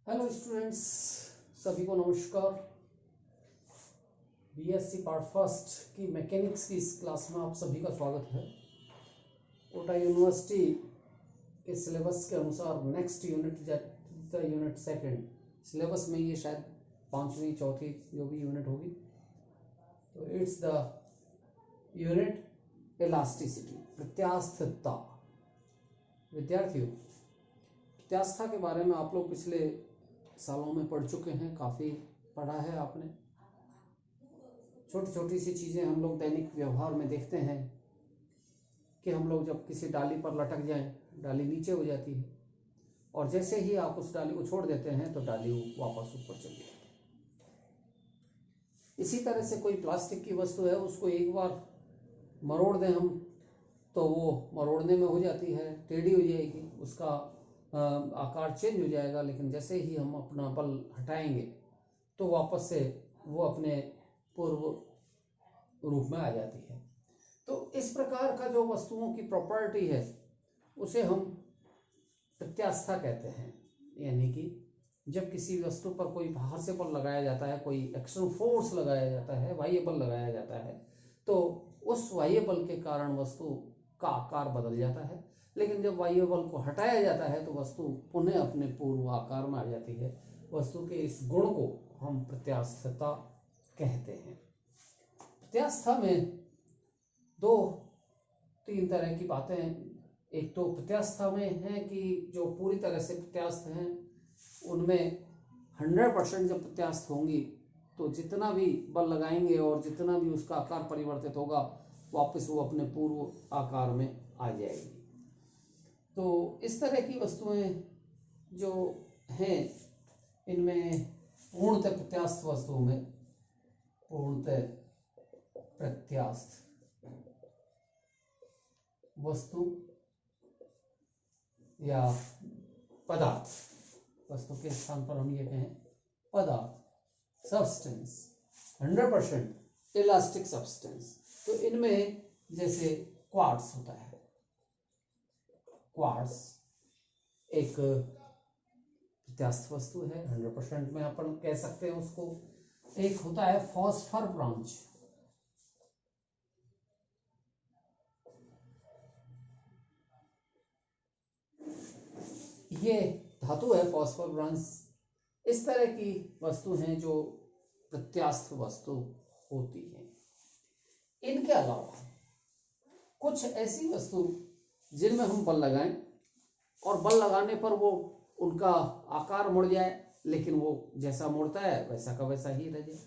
Hello students, सभी को नमस्कार। बीएससी पार्ट फर्स्ट की मैकेनिक्स की इस क्लास में आप सभी का स्वागत है। कोटा यूनिवर्सिटी के सिलेबस के अनुसार नेक्स्ट यूनिट सेकंड सिलेबस में ये शायद पांचवी चौथी जो भी यूनिट होगी, तो इट्स द यूनिट इलास्टिसिटी, प्रत्यास्थता। विद्यार्थियों, प्रत्यास्था के बारे में आप लोग पिछले सालों में पढ़ चुके हैं, काफ़ी पढ़ा है आपने। छोटी छोटी सी चीज़ें हम लोग दैनिक व्यवहार में देखते हैं कि हम लोग जब किसी डाली पर लटक जाएं, डाली नीचे हो जाती है और जैसे ही आप उस डाली को छोड़ देते हैं तो डाली वापस ऊपर चली जाती है। इसी तरह से कोई प्लास्टिक की वस्तु है, उसको एक बार मरोड़ दें हम तो वो मरोड़ने में हो जाती है, टेढ़ी हो जाएगी, उसका आकार चेंज हो जाएगा, लेकिन जैसे ही हम अपना बल हटाएंगे तो वापस से वो अपने पूर्व रूप में आ जाती है। तो इस प्रकार का जो वस्तुओं की प्रॉपर्टी है उसे हम प्रत्यास्था कहते हैं। यानी कि जब किसी वस्तु पर कोई बाहर से बल लगाया जाता है, कोई एक्सटर्नल फोर्स लगाया जाता है, बाह्य बल लगाया जाता है, तो उस बाह्य बल के कारण वस्तु का आकार बदल जाता है। लेकिन जब बाह्य बल को हटाया जाता है तो वस्तु पुनः अपने पूर्व आकार में आ जाती है। वस्तु के इस गुण को हम प्रत्यास्थता कहते हैं। प्रत्यास्था में दो तीन तरह की बातें हैं। एक तो प्रत्यास्था में है कि जो पूरी तरह से प्रत्यास्थ हैं उनमें 100% जब प्रत्यास्थ होंगी तो जितना भी बल लगाएंगे और जितना भी उसका आकार परिवर्तित होगा वापस वो अपने पूर्व आकार में आ जाएगी। तो इस तरह की वस्तुएं जो हैं इनमें पूर्णतः प्रत्यास्थ वस्तुओं में पूर्णतः प्रत्यास्थ वस्तु या पदार्थ, वस्तु के स्थान पर हम ये कहें पदार्थ, सब्सटेंस, 100% इलास्टिक सब्सटेंस। तो इनमें जैसे क्वार्ट्स होता है, क्वार्ट्स एक प्रत्यास्थ वस्तु है, 100% में अपन कह सकते हैं उसको। एक होता है फॉस्फर ब्रॉन्ज, ये धातु है फॉस्फर ब्रॉन्ज। इस तरह की वस्तु हैं जो प्रत्यास्थ वस्तु होती हैं। इनके अलावा कुछ ऐसी वस्तु जिनमें हम बल लगाएं और बल लगाने पर वो उनका आकार मुड़ जाए, लेकिन वो जैसा मुड़ता है वैसा का वैसा ही रह जाए,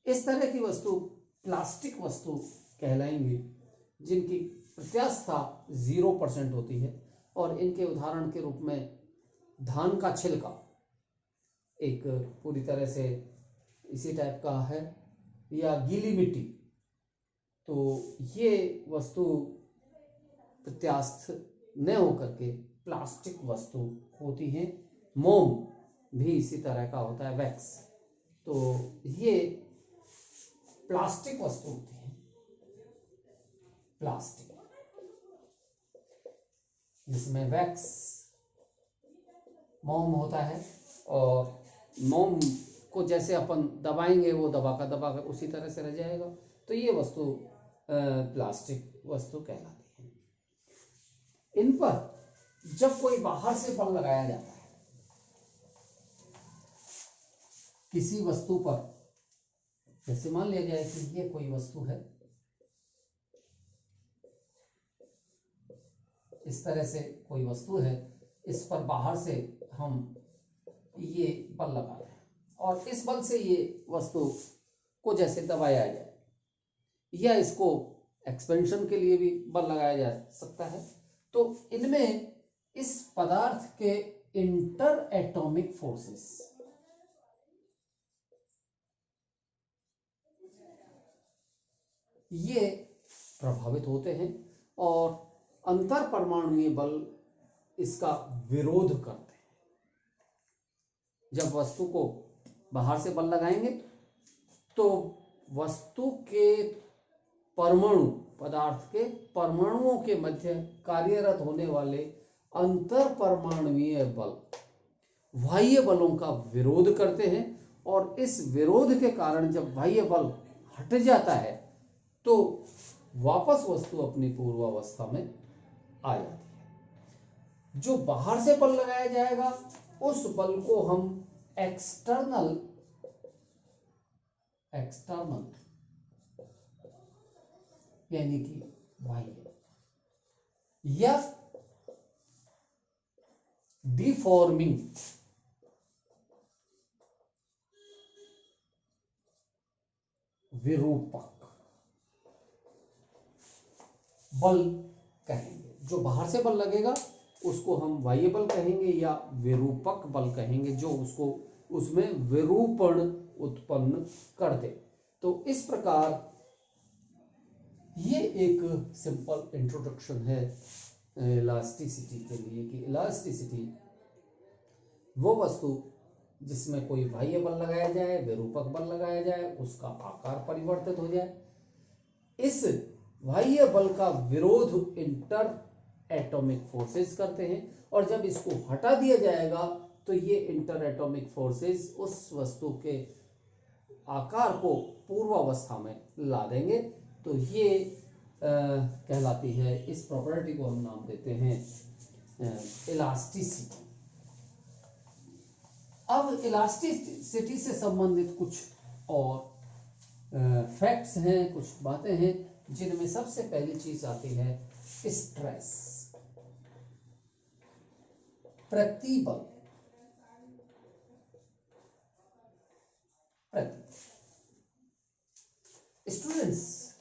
इस तरह की वस्तु प्लास्टिक वस्तु कहलाएंगी, जिनकी प्रत्यास्थता 0% होती है। और इनके उदाहरण के रूप में धान का छिलका एक पूरी तरह से इसी टाइप का है, या गीली मिट्टी। तो ये वस्तु प्रत्यास्थ न होकर के प्लास्टिक वस्तु होती हैं। मोम भी इसी तरह का होता है, वैक्स। तो ये प्लास्टिक वस्तु होती है, प्लास्टिक, जिसमें वैक्स मोम होता है और मोम को जैसे अपन दबाएंगे वो दबा कर उसी तरह से रह जाएगा। तो ये वस्तु प्लास्टिक वस्तु कहलाती है। इन पर जब कोई बाहर से बल लगाया जाता है किसी वस्तु पर, जैसे मान लिया जाए कि ये कोई वस्तु है, इस तरह से कोई वस्तु है, इस पर बाहर से हम ये बल लगा रहे हैं और इस बल से ये वस्तु को जैसे दबाया जाए, या इसको एक्सपेंशन के लिए भी बल लगाया जा सकता है। तो इनमें इस पदार्थ के इंटर एटॉमिक फोर्सेस, ये प्रभावित होते हैं और अंतर परमाणुीय बल इसका विरोध करते हैं। जब वस्तु को बाहर से बल लगाएंगे तो वस्तु के परमाणु, पदार्थ के परमाणुओं के मध्य कार्यरत होने वाले अंतर परमाणुीय बल बाह्य बलों का विरोध करते हैं, और इस विरोध के कारण जब बाह्य बल हट जाता है तो वापस वस्तु अपनी पूर्वावस्था में आ जाती है। जो बाहर से बल लगाया जाएगा उस बल को हम एक्सटर्नल यानी कि बाह्य या डिफॉर्मिंग विरूपक बल कहेंगे। जो बाहर से बल लगेगा उसको हम बाह्य बल कहेंगे या विरूपक बल कहेंगे, जो उसको उसमें विरूपण उत्पन्न कर दे। तो इस प्रकार ये एक सिंपल इंट्रोडक्शन है इलास्टिसिटी के लिए कि इलास्टिसिटी वो वस्तु जिसमें कोई बाह्य बल लगाया जाए, विरूपक बल लगाया जाए, उसका आकार परिवर्तित हो जाए। इस बाह्य बल का विरोध इंटर एटॉमिक फोर्सेस करते हैं, और जब इसको हटा दिया जाएगा तो ये इंटर एटॉमिक फोर्सेस उस वस्तु के आकार को पूर्वावस्था में ला देंगे। तो ये कहलाती है, इस प्रॉपर्टी को हम नाम देते हैं इलास्टिसिटी। अब इलास्टिसिटी से संबंधित कुछ और फैक्ट्स हैं, कुछ बातें हैं, जिनमें सबसे पहली चीज आती है स्ट्रेस, प्रतिबल। Students,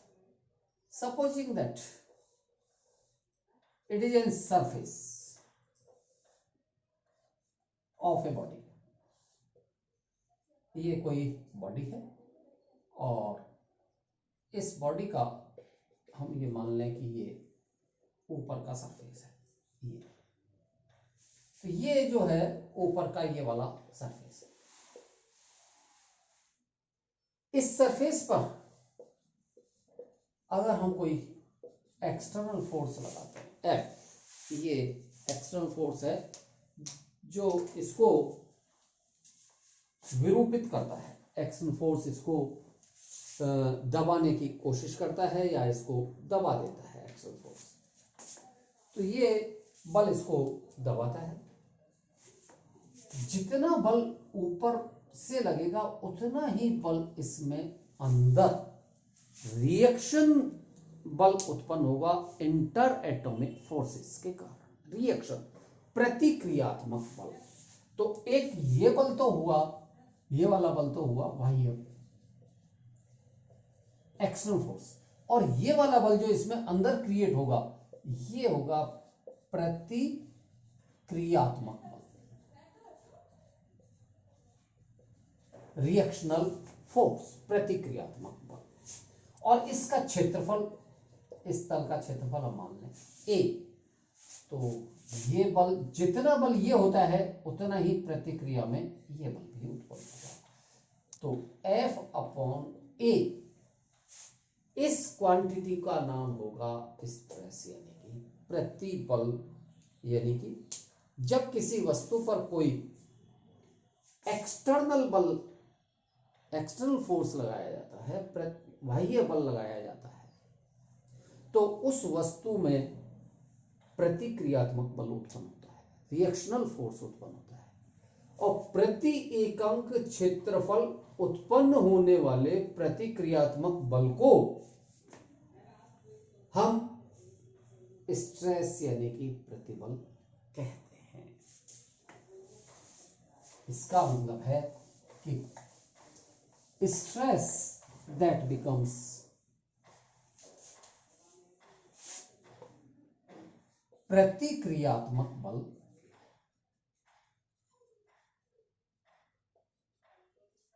supposing that it is a surface of a body, ये कोई बॉडी है और इस बॉडी का हम ये मान लें कि ये ऊपर का सरफेस है, ये तो ये जो है ऊपर का ये वाला सरफेस है। इस सरफेस पर अगर हम कोई एक्सटर्नल फोर्स लगाते हैं F, ये एक्सटर्नल फोर्स है जो इसको विरूपित करता है। एक्सटर्नल फोर्स इसको दबाने की कोशिश करता है या इसको दबा देता है एक्सटर्नल फोर्स। तो ये बल इसको दबाता है। जितना बल ऊपर से लगेगा उतना ही बल इसमें अंदर रिएक्शन बल उत्पन्न होगा इंटर एटॉमिक फोर्सेस के कारण। रिएक्शन, प्रतिक्रियात्मक बल। तो एक ये बल तो हुआ, ये वाला बल तो हुआ बाह्य एक्सटर्नल फोर्स, और ये वाला बल जो इसमें अंदर क्रिएट होगा ये होगा प्रतिक्रियात्मक बल, रिएक्शनल फोर्स, प्रतिक्रियात्मक बल। और इसका क्षेत्रफल, इस तल का क्षेत्रफल हम मान लें A, तो ये बल, जितना बल ये होता है उतना ही प्रतिक्रिया में ये बल भी उत्पन्न होगा। तो F/A इस क्वांटिटी का नाम होगा स्ट्रेस, यानी कि प्रतिबल। यानी कि जब किसी वस्तु पर कोई एक्सटर्नल बल, एक्सटर्नल फोर्स लगाया जाता है, बाह्य बल लगाया जाता है, तो उस वस्तु में प्रतिक्रियात्मक बल उत्पन्न होता है, रिएक्शनल फोर्स उत्पन्न होता है। और प्रति एकक क्षेत्रफल उत्पन्न होने वाले प्रतिक्रियात्मक बल को हम स्ट्रेस यानी कि प्रतिबल कहते हैं। इसका मतलब है कि स्ट्रेस दैट बिकम्स प्रतिक्रियात्मक बल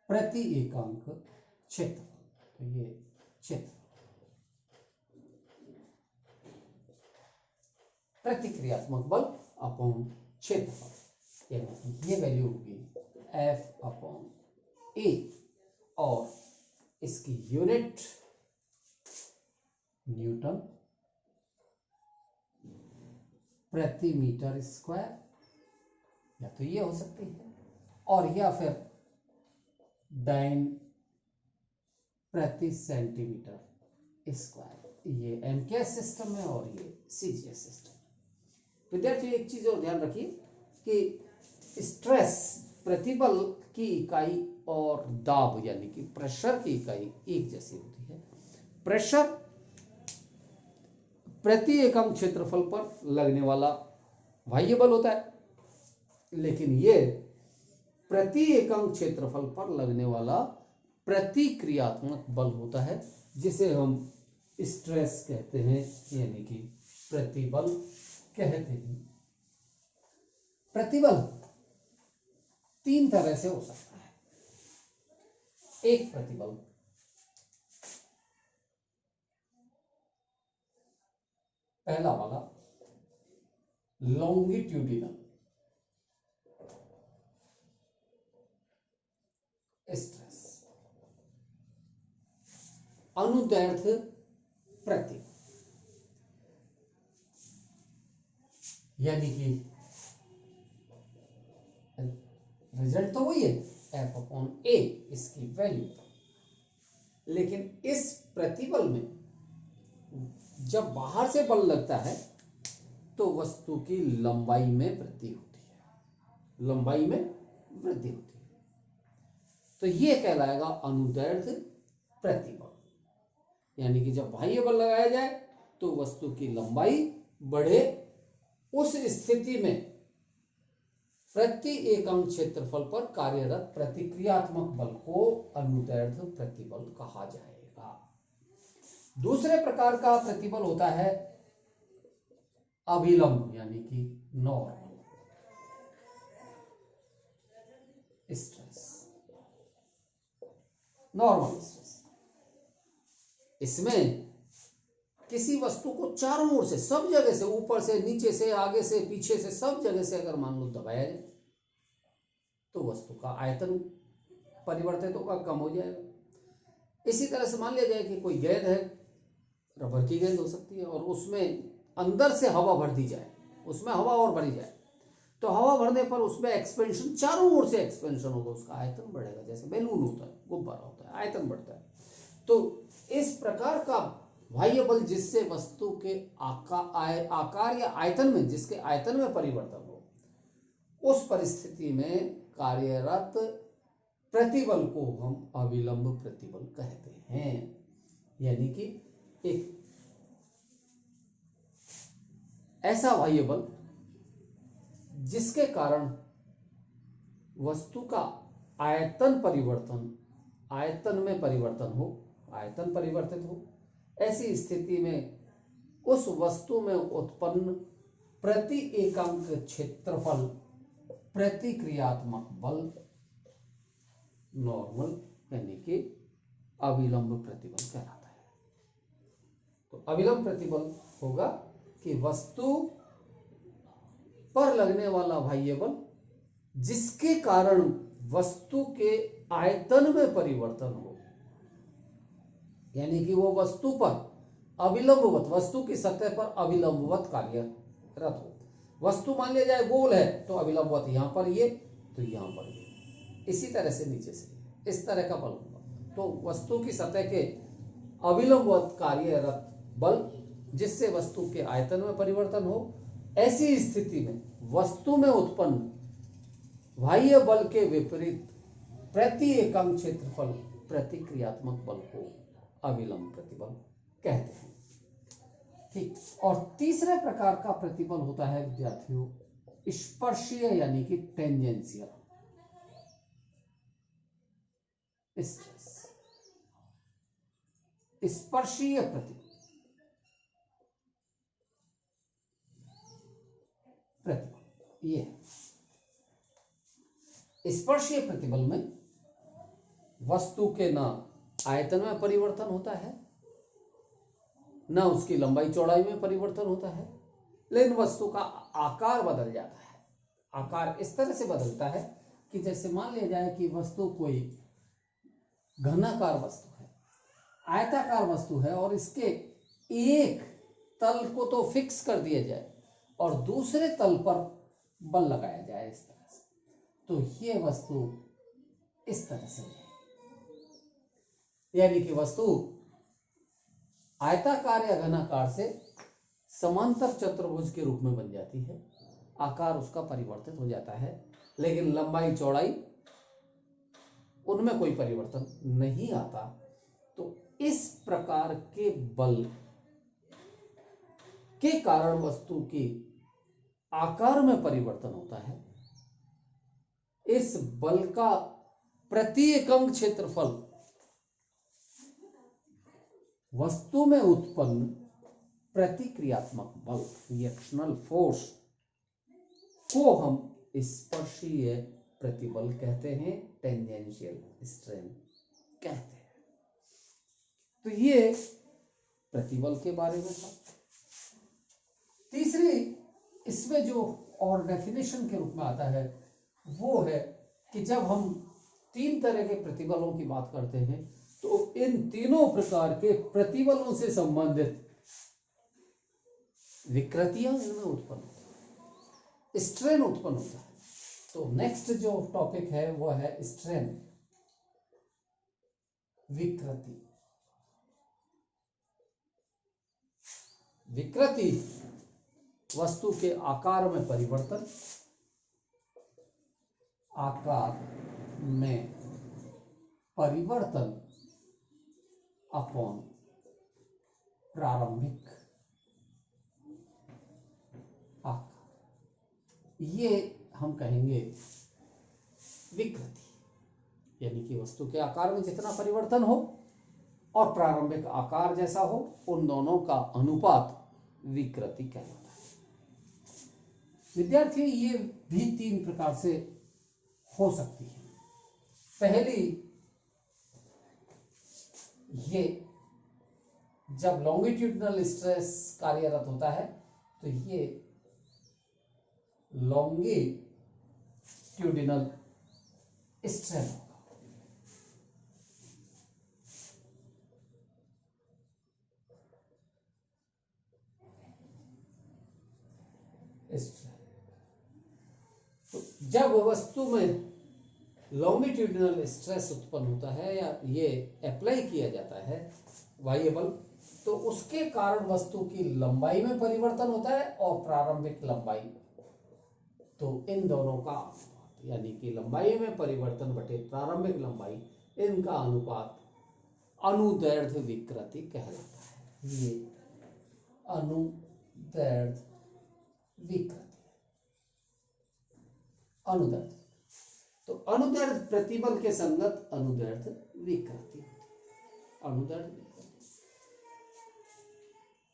प्रति एकांक क्षेत्रफल। तो ये क्षेत्र प्रतिक्रियात्मक बल अपॉन क्षेत्रफल, यानी ये वैल्यू होगी F/A, और इसकी यूनिट न्यूटन प्रति मीटर स्क्वायर, या तो ये हो सकती है और या फिर डाइन प्रति सेंटीमीटर स्क्वायर। ये एमकेएस सिस्टम है और ये सीजीएस सिस्टम है। विद्यार्थियों एक चीज और ध्यान रखिए कि स्ट्रेस प्रतिबल की इकाई और दाब यानी कि प्रेशर की इकाई एक जैसी होती है। प्रेशर प्रति एकम क्षेत्रफल पर लगने वाला बाह्य बल होता है, लेकिन ये प्रति एकम क्षेत्रफल पर लगने वाला प्रतिक्रियात्मक बल होता है, जिसे हम स्ट्रेस कहते हैं यानी कि प्रतिबल कहते हैं। प्रतिबल तीन तरह से हो सकता है। एक प्रतिबल पहला वाला लॉन्गिट्यूडिनल स्ट्रेस, अनुदैर्ध्य प्रति, यानी कि रिजल्ट तो वही है F/A इसकी वैल्यू, लेकिन इस प्रतिबल में जब बाहर से बल लगता है तो वस्तु की लंबाई में वृद्धि होती है, लंबाई में वृद्धि होती है। तो ये कहलाएगा अनुदैर्ध्य प्रतिबल, यानी कि जब बाह्य बल लगाया जाए तो वस्तु की लंबाई बढ़े, उस स्थिति में प्रति एकम क्षेत्रफल पर कार्यरत प्रतिक्रियात्मक बल को अनुदैर्ध्य प्रतिबल कहा जाएगा। दूसरे प्रकार का प्रतिबल होता है अभिलंब यानी कि नॉर्मल स्ट्रेस, नॉर्मल स्ट्रेस। इसमें किसी वस्तु को चारों ओर से, सब जगह से, ऊपर से, नीचे से, आगे से, पीछे से, सब जगह से अगर मान लो दबाया जाए तो वस्तु का आयतन परिवर्तित होगा, कम हो जाएगा। इसी तरह से मान लिया जाए कि कोई गेंद है, रबर की गेंद हो सकती है, और उसमें अंदर से हवा भर दी जाए, उसमें हवा और भरी जाए, तो हवा भरने पर उसमें एक्सपेंशन, चारों ओर से एक्सपेंशन होगा, उसका आयतन बढ़ेगा। जैसे बैलून होता है, गुब्बारा होता है, आयतन बढ़ता है। तो इस प्रकार का बाह्य बल जिससे वस्तु के आकार या आयतन में, जिसके आयतन में परिवर्तन हो, उस परिस्थिति में कार्यरत प्रतिबल को हम अविलंब प्रतिबल कहते हैं। यानी कि एक ऐसा बाह्य बल जिसके कारण वस्तु का आयतन परिवर्तन, आयतन में परिवर्तन हो, आयतन परिवर्तित हो, ऐसी स्थिति में उस वस्तु में उत्पन्न प्रति एकांक क्षेत्रफल प्रतिक्रियात्मक बल नॉर्मल यानी कि अविलंब प्रतिबल कहलाता है। तो अविलंब प्रतिबल होगा कि वस्तु पर लगने वाला बाह्य बल जिसके कारण वस्तु के आयतन में परिवर्तन हो, यानी कि वो वस्तु पर अविलंबवत, वस्तु की सतह पर अविलंबवत कार्यरत हो। वस्तु मान लिया जाए गोल है तो अविलंबवत यहां पर ये, तो यहां पर ये, इसी तरह से नीचे से, इस तरह का बल होगा। तो वस्तु की सतह के अविलंबवत कार्यरत बल जिससे वस्तु के आयतन में परिवर्तन हो, ऐसी स्थिति में वस्तु में उत्पन्न बाह्य बल के विपरीत प्रति एकम क्षेत्रफल प्रतिक्रियात्मक बल को अविलंब प्रतिबल कहते हैं। ठीक। और तीसरे प्रकार का प्रतिबल होता है विद्यार्थियों स्पर्शीय यानी कि टेंजेंशियल स्ट्रेस, स्पर्शीय प्रतिबल। ये स्पर्शीय प्रतिबल में वस्तु के न आयतन में परिवर्तन होता है, न उसकी लंबाई चौड़ाई में परिवर्तन होता है, लेकिन वस्तु का आकार बदल जाता है। आकार इस तरह से बदलता है कि जैसे मान लिया जाए कि वस्तु कोई घनाकार वस्तु है, आयताकार वस्तु है, और इसके एक तल को तो फिक्स कर दिया जाए और दूसरे तल पर बल लगाया जाए इस तरह से, तो ये वस्तु इस तरह से है, यानी कि वस्तु आयताकार या घनाकार से समांतर चतुर्भुज के रूप में बन जाती है, आकार उसका परिवर्तित हो जाता है, लेकिन लंबाई चौड़ाई उनमें कोई परिवर्तन नहीं आता। तो इस प्रकार के बल के कारण वस्तु के आकार में परिवर्तन होता है। इस बल का प्रति एकम क्षेत्रफल वस्तु में उत्पन्न प्रतिक्रियात्मक बल, रिएक्शनल फोर्स, को हम स्पर्शीय प्रतिबल कहते हैं, टेंजेंशियल स्ट्रेन कहते हैं। तो ये प्रतिबल के बारे में था। तीसरी इसमें जो और डेफिनेशन के रूप में आता है वो है कि जब हम तीन तरह के प्रतिबलों की बात करते हैं तो इन तीनों प्रकार के प्रतिबलों से संबंधित विकृतियां इनमें उत्पन्न होती है, स्ट्रेन उत्पन्न होता है। तो नेक्स्ट जो टॉपिक है वो है स्ट्रेन, विकृति। विकृति वस्तु के आकार में परिवर्तन, आकार में परिवर्तन अपॉन प्रारंभिक आकार, ये हम कहेंगे विकृति। यानी कि वस्तु के आकार में जितना परिवर्तन हो और प्रारंभिक आकार जैसा हो, उन दोनों का अनुपात विकृति कहलाता है। विद्यार्थी, ये भी तीन प्रकार से हो सकती है। पहली, ये जब लॉन्गिट्यूडिनल स्ट्रेस कार्यरत होता है तो ये लॉन्गिट्यूडिनल स्ट्रेन होगा। तो जब वस्तु में लॉन्गिट्यूडिनल स्ट्रेस उत्पन्न होता है या ये अप्लाई किया जाता है बाह्य बल, तो उसके कारण वस्तु की लंबाई में परिवर्तन होता है और प्रारंभिक लंबाई, तो इन दोनों का यानी कि लंबाई में परिवर्तन बटे प्रारंभिक लंबाई, इनका अनुपात अनुदैर्ध्य विकृति कहलाता है। ये अनुदैर्ध्य विकृति, अनुदैर्ध्य। तो अनुदैर्ध्य प्रतिबल के संगत अनुदैर्ध्य विकृति, अनुदैर्ध्य विकृति।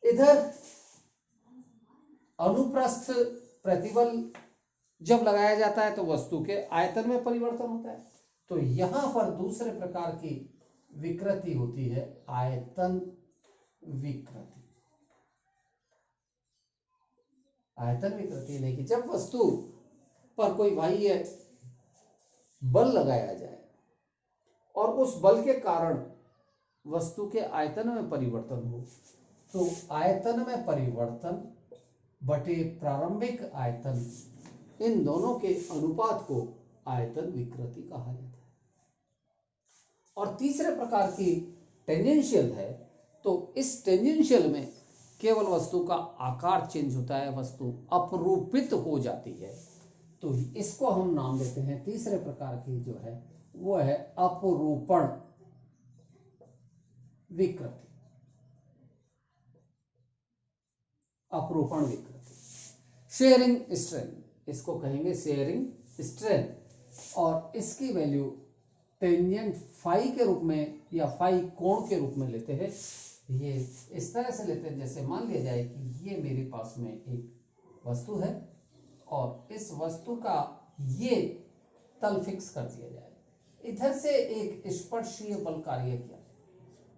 इधर अनुप्रस्थ प्रतिबल जब लगाया जाता है तो वस्तु के आयतन में परिवर्तन होता है। तो यहां पर दूसरे प्रकार की विकृति होती है, आयतन विकृति। आयतन विकृति नहीं कि जब वस्तु पर कोई बाह्य बल लगाया जाए और उस बल के कारण वस्तु के आयतन में परिवर्तन हो, तो आयतन में परिवर्तन बटे प्रारंभिक आयतन, इन दोनों के अनुपात को आयतन विकृति कहा जाता है। और तीसरे प्रकार की टेंजेंशियल है। तो इस टेंजेंशियल में केवल वस्तु का आकार चेंज होता है, वस्तु अपरूपित हो जाती है। तो इसको हम नाम देते हैं, तीसरे प्रकार की जो है वो है अपरूपण विकृति। अपरूपण विकृति, शेयरिंग स्ट्रेन, इसको कहेंगे शेयरिंग स्ट्रेन। और इसकी वैल्यू टेंजेंट फाई के रूप में या फाई कोण के रूप में लेते हैं। ये इस तरह से लेते हैं, जैसे मान लिया जाए कि ये मेरे पास में एक वस्तु है और इस वस्तु का ये तल फिक्स कर दिया जाए, इधर से एक स्पर्शीय बल कार्य किया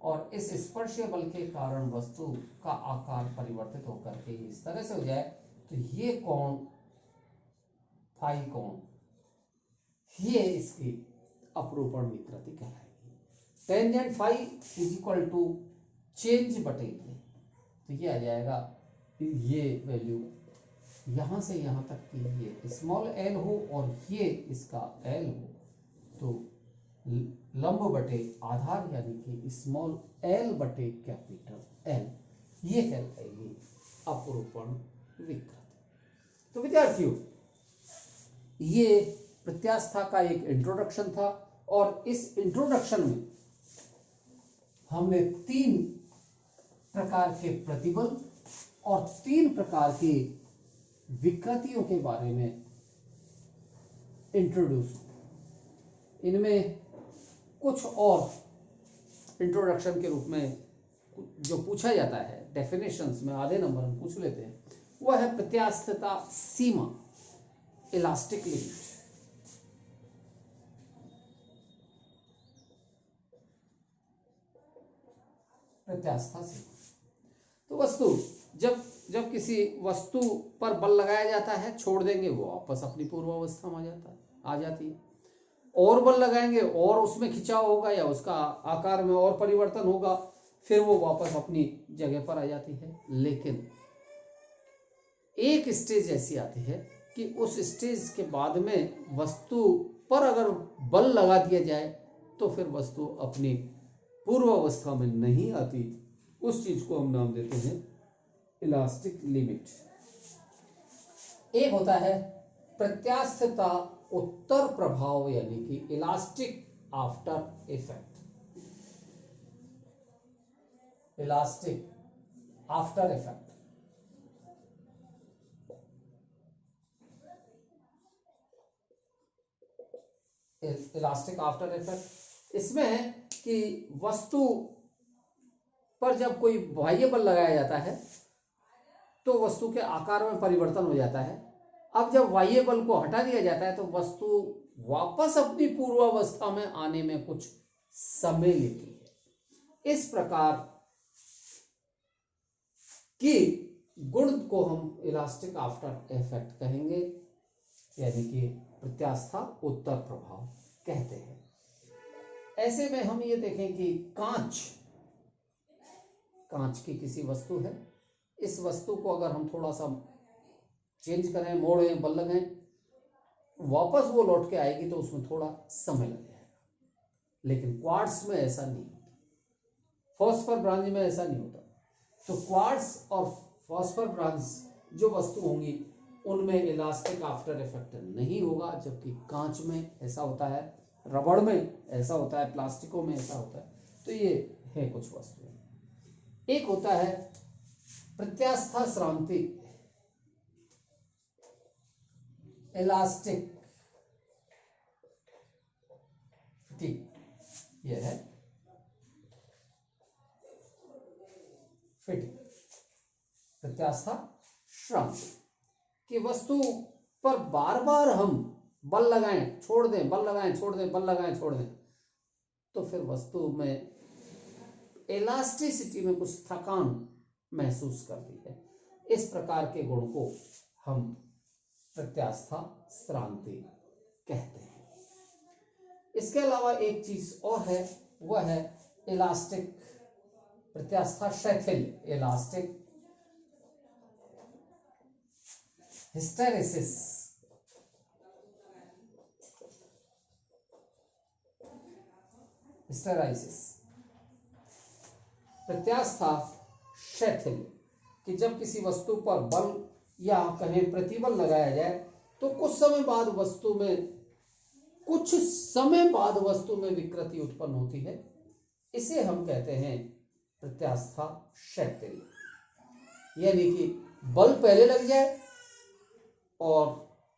और इस स्पर्शीय बल के कारण वस्तु का आकार परिवर्तित होकर के इस तरह से हो जाए, तो ये कोण फाई कोण, ये इसकी अपरूपण विकृति कहलाएगी। Tangent phi is equal to change बटे ये, तो ये आ जाएगा ये वैल्यू यहां से यहां तक कि ये स्मॉल एल हो और ये इसका एल हो, तो लंब बटे आधार यानी कि स्मॉल एल बटे कैपिटल एल, ये कहलाएगी अपरूपण विकृति। तो विद्यार्थियों, ये प्रत्यास्था का एक इंट्रोडक्शन था और इस इंट्रोडक्शन में हमने 3 प्रकार के प्रतिबल और 3 प्रकार की विकृतियों के बारे में इंट्रोड्यूस। इनमें कुछ और इंट्रोडक्शन के रूप में जो पूछा जाता है डेफिनेशंस में, आधे नंबर हम पूछ लेते हैं, वह है प्रत्यास्थता सीमा, इलास्टिक लिमिट। प्रत्यास्था सीमा, तो वस्तु जब किसी वस्तु पर बल लगाया जाता है, छोड़ देंगे वो वापस अपनी पूर्वावस्था में आ जाती है, और बल लगाएंगे और उसमें खिंचाव होगा या उसका आकार में और परिवर्तन होगा, फिर वो वापस अपनी जगह पर आ जाती है। लेकिन एक स्टेज ऐसी आती है कि उस स्टेज के बाद में वस्तु पर अगर बल लगा दिया जाए तो फिर वस्तु अपनी पूर्वावस्था में नहीं आती। उस चीज को हम नाम देते हैं इलास्टिक लिमिट। एक होता है प्रत्यास्थता उत्तर प्रभाव यानी कि elastic after effect. Elastic after effect, elastic after effect इसमें है कि वस्तु पर जब कोई बाह्य बल लगाया जाता है तो वस्तु के आकार में परिवर्तन हो जाता है। अब जब बाह्य बल को हटा दिया जाता है तो वस्तु वापस अपनी पूर्वावस्था में आने में कुछ समय लेती है। इस प्रकार की गुण को हम इलास्टिक आफ्टर इफेक्ट कहेंगे, यानी कि प्रत्यास्था उत्तर प्रभाव कहते हैं। ऐसे में हम ये देखें कि कांच की किसी वस्तु है, इस वस्तु को अगर हम थोड़ा सा चेंज करें, मोड़ें, बल लगाएं, वापस वो लौट के आएगी तो उसमें थोड़ा समय लग जाएगा। लेकिन क्वार्ट्ज में ऐसा नहीं होता, फॉस्फर ब्रांज में ऐसा नहीं होता। तो क्वार्ट्ज और फॉस्फर ब्रांज जो वस्तु होंगी उनमें इलास्टिक आफ्टर इफेक्ट नहीं होगा, जबकि कांच में ऐसा होता है, रबड़ में ऐसा होता है, प्लास्टिकों में ऐसा होता है। तो ये है कुछ वस्तुएं। एक होता है प्रत्यास्था श्रांति, इलास्टिक फिटिंग। यह है फिटिंग, प्रत्यास्था श्रांति कि वस्तु पर बार बार हम बल लगाएं, छोड़ दें, बल लगाएं, छोड़ दें, बल लगाएं, छोड़ दें, तो फिर वस्तु में इलास्टिसिटी में कुछ थकान महसूस करती है। इस प्रकार के गुण को हम प्रत्यास्था श्रांति कहते हैं। इसके अलावा एक चीज और है, वह है इलास्टिक प्रत्यास्था शैथिल्य, इलास्टिक हिस्टेरेसिस। हिस्टेराइसिस, प्रत्यास्था शैथिल्य कि जब किसी वस्तु पर बल या कहें प्रतिबल लगाया जाए तो कुछ समय बाद वस्तु में विकृति उत्पन्न होती है। इसे हम कहते हैं प्रत्यास्था शैथिल्य, यानी कि बल पहले लग जाए और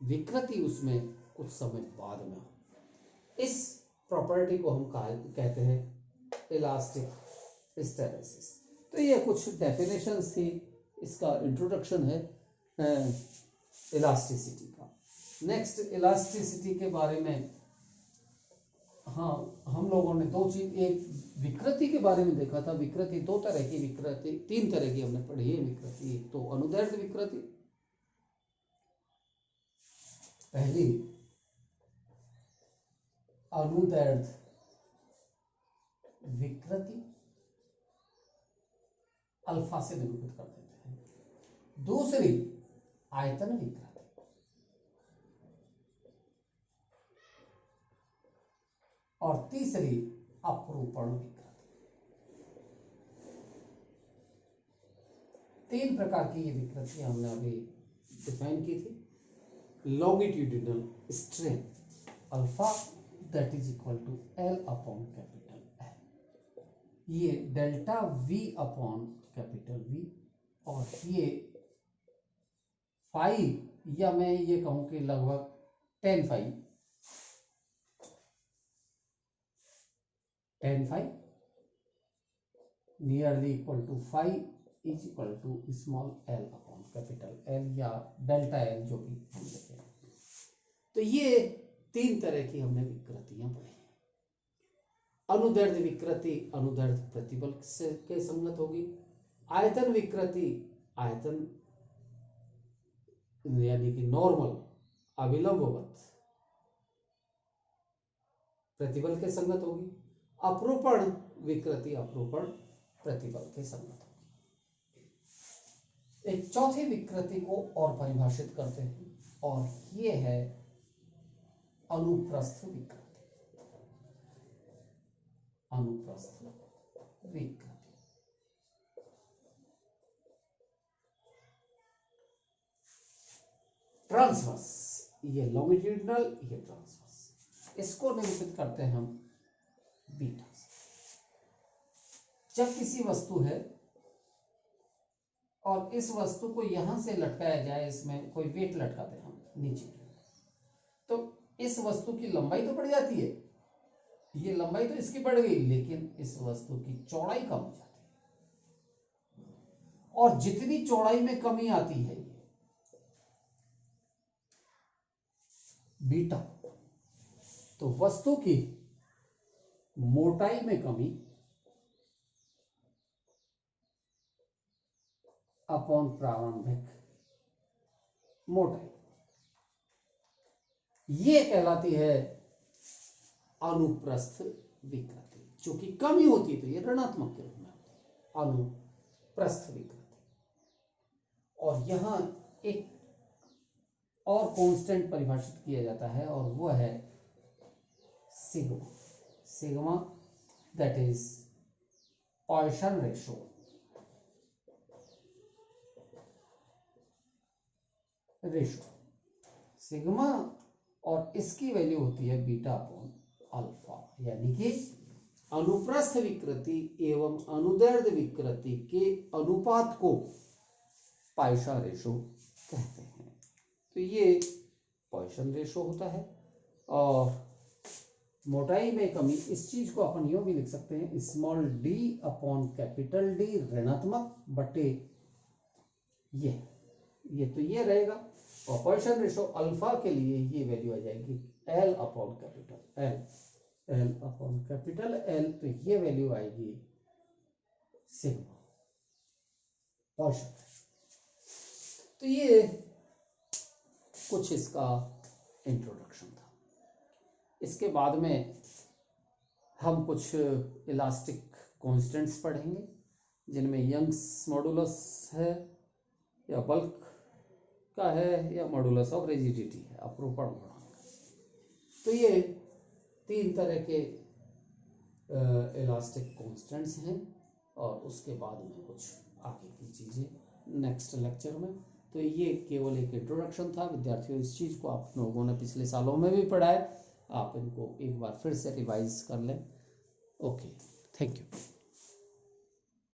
विकृति उसमें कुछ समय बाद में हो। इस प्रॉपर्टी को हम कहते हैं इलास्टिक हिस्टेरेसिस। तो ये कुछ डेफिनेशंस थी, इसका इंट्रोडक्शन है इलास्टिसिटी का। नेक्स्ट इलास्टिसिटी के बारे में हम लोगों ने दो चीज, एक विकृति के बारे में देखा था। विकृति दो तरह की, विकृति तीन तरह की हमने पढ़ी है विकृति। एक तो अनुदैर्ध्य विकृति, पहली अनुदैर्ध्य विकृति अल्फा से निरूपित कर देते हैं। दूसरी आयतन विकृति, और तीसरी अपरूपण विकृति। तीन प्रकार की ये विकृतियां हमने अभी डिफाइन की थी। Longitudinal strain alpha that is equal to L upon capital L, ये delta V upon capital V, और ये फाई, या मैं ये कहूं कि लगभग 10 phi nearly equal to phi is equal to small l upon capital L, या डेल्टा L जो भी हम लेते हैं। तो ये तीन तरह की हमने विकृतियां पढ़ी। अनुदैर्ध्य विकृति अनुदैर्ध्य प्रतिबल से के संगत होगी। आयतन विकृति आयतन यानी कि नॉर्मल अविलंबवत प्रतिबल के संगत होगी। अपरूपण विकृति अपरूपण प्रतिबल के संगत होगी। एक चौथी विकृति को और परिभाषित करते हैं, और ये है अनुप्रस्थ विकृति। अनुप्रस्थ विकृति ट्रांसवर्स, ये लॉन्गिट्यूडिनल, ये ट्रांसवर्स। इसको निरूपित करते हैं हम बीटा से। जब किसी वस्तु है और इस वस्तु को यहां से लटकाया जाए, इसमें कोई वेट लटकाते हैं हम नीचे, तो इस वस्तु की लंबाई तो बढ़ जाती है, ये लंबाई तो इसकी बढ़ गई, लेकिन इस वस्तु की चौड़ाई कम हो जाती है। और जितनी चौड़ाई में कमी आती है बीटा, तो वस्तु की मोटाई में कमी अपॉन प्रारंभिक मोटाई, ये कहलाती है अनुप्रस्थ विकृति। चूंकि कमी होती है तो ये ऋणात्मक के रूप में होती है, अनुप्रस्थ विकृति। और यहां एक और कांस्टेंट परिभाषित किया जाता है, और वो है sigma. Sigma that is Poisson ratio, sigma, और इसकी वैल्यू होती है बीटा अपॉन अल्फा। यानी कि अनुप्रस्थ विकृति एवं अनुदैर्ध्य विकृति के अनुपात को पॉइसन रेशो कहते हैं। तो ये पॉइसन रेशो होता है। और मोटाई में कमी, इस चीज को अपन यूं भी लिख सकते हैं, small d upon capital D ऋणात्मक बटे ये तो ये रहेगा। और पॉइसन रेशो अल्फा के लिए ये वैल्यू आ जाएगी L अपॉन कैपिटल L, तो ये वैल्यू आएगी सिग्मा पॉइसन रेशो। तो ये कुछ इसका इंट्रोडक्शन था। इसके बाद में हम कुछ इलास्टिक कांस्टेंट्स पढ़ेंगे, जिनमें यंग्स मॉडुलस है, या बल्क का है, या मॉडुलस ऑफ रिजिडिटी है, अपरूपण गुणांक। तो ये तीन तरह के इलास्टिक कांस्टेंट्स हैं, और उसके बाद में कुछ आगे की चीजें नेक्स्ट लेक्चर में। तो ये केवल एक इंट्रोडक्शन था विद्यार्थियों। इस चीज को आप लोगों ने पिछले सालों में भी पढ़ा है, आप इनको एक बार फिर से रिवाइज कर लें। Okay, thank you.